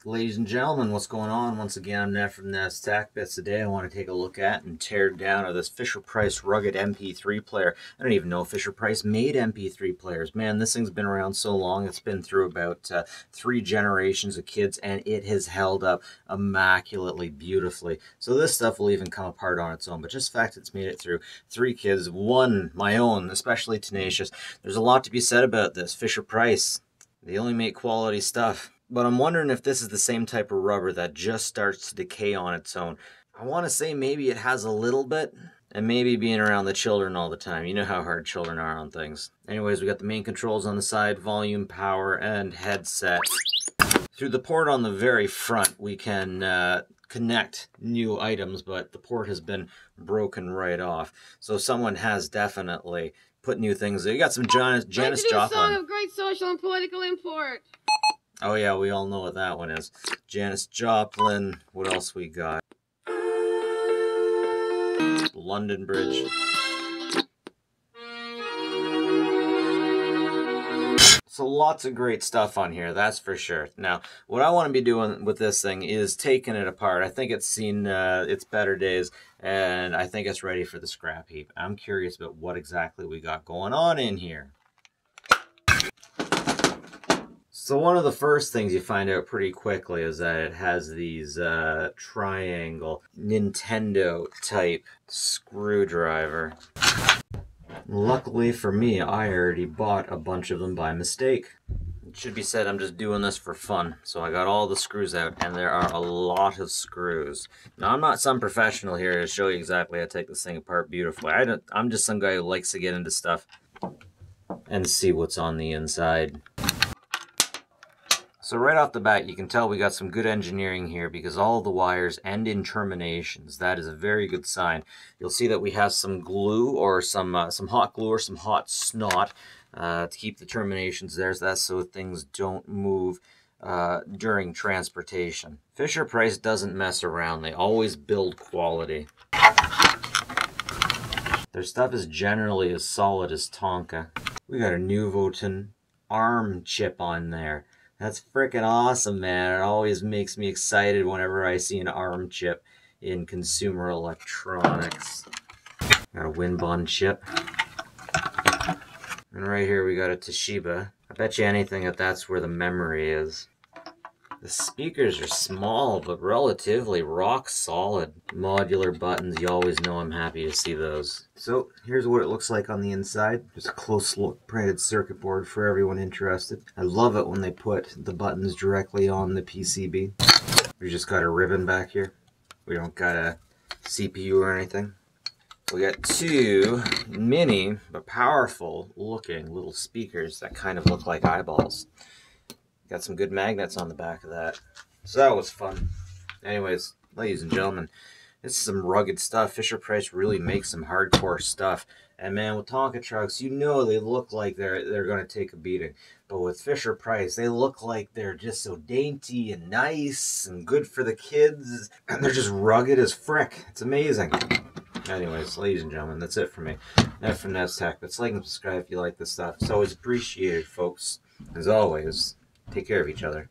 Ladies and gentlemen, what's going on? Once again, I'm Ned from Ned's Tack Bits. Today I want to take a look at and tear down this Fisher-Price rugged MP3 player. I don't even know if Fisher-Price made MP3 players. Man, this thing's been around so long. It's been through about 3 generations of kids, and it has held up immaculately, beautifully. So this stuff will even come apart on its own. But just the fact it's made it through 3 kids, one, my own, especially tenacious. There's a lot to be said about this. Fisher-Price, they only make quality stuff. But I'm wondering if this is the same type of rubber that just starts to decay on its own. I want to say maybe it has a little bit, and maybe being around the children all the time. You know how hard children are on things. Anyways, we got the main controls on the side, volume, power, and headset. Through the port on the very front, we can connect new items, but the port has been broken right off. So someone has definitely put new things there. You got some Janis Joplin. Song of great social and political import. Oh yeah, we all know what that one is. Janis Joplin. What else we got? London Bridge. So lots of great stuff on here, that's for sure. Now, what I want to be doing with this thing is taking it apart. I think it's seen its better days, and I think it's ready for the scrap heap. I'm curious about what exactly we got going on in here. So one of the first things you find out pretty quickly is that it has these triangle Nintendo type screwdriver. Luckily for me, I already bought a bunch of them by mistake. It should be said I'm just doing this for fun. So I got all the screws out, and there are a lot of screws. Now I'm not some professional here to show you exactly how to take this thing apart beautifully. I'm just some guy who likes to get into stuff and see what's on the inside. So right off the bat, you can tell we got some good engineering here because all the wires end in terminations. That is a very good sign. You'll see that we have some glue or some hot glue or some hot snot to keep the terminations there. So that's so things don't move during transportation. Fisher-Price doesn't mess around. They always build quality. Their stuff is generally as solid as Tonka. We got a Nuvoton ARM chip on there. That's freaking awesome, man. It always makes me excited whenever I see an ARM chip in consumer electronics. Got a Winbond chip. And right here we got a Toshiba. I bet you anything that that's where the memory is. The speakers are small, but relatively rock solid. Modular buttons, you always know I'm happy to see those. So here's what it looks like on the inside. Just a close look printed circuit board for everyone interested. I love it when they put the buttons directly on the PCB. We just got a ribbon back here. We don't got a CPU or anything. We got 2 mini but powerful looking little speakers that kind of look like eyeballs. Got some good magnets on the back of that. So that was fun. Anyways, ladies and gentlemen, this is some rugged stuff. Fisher-Price really makes some hardcore stuff. And man, with Tonka trucks, you know they look like they're going to take a beating. But with Fisher-Price, they look like they're just so dainty and nice and good for the kids. And they're just rugged as frick. It's amazing. Anyways, ladies and gentlemen, that's it for me. Ned from Ned's Tack Bits. Like and subscribe if you like this stuff. It's always appreciated, folks. As always, take care of each other.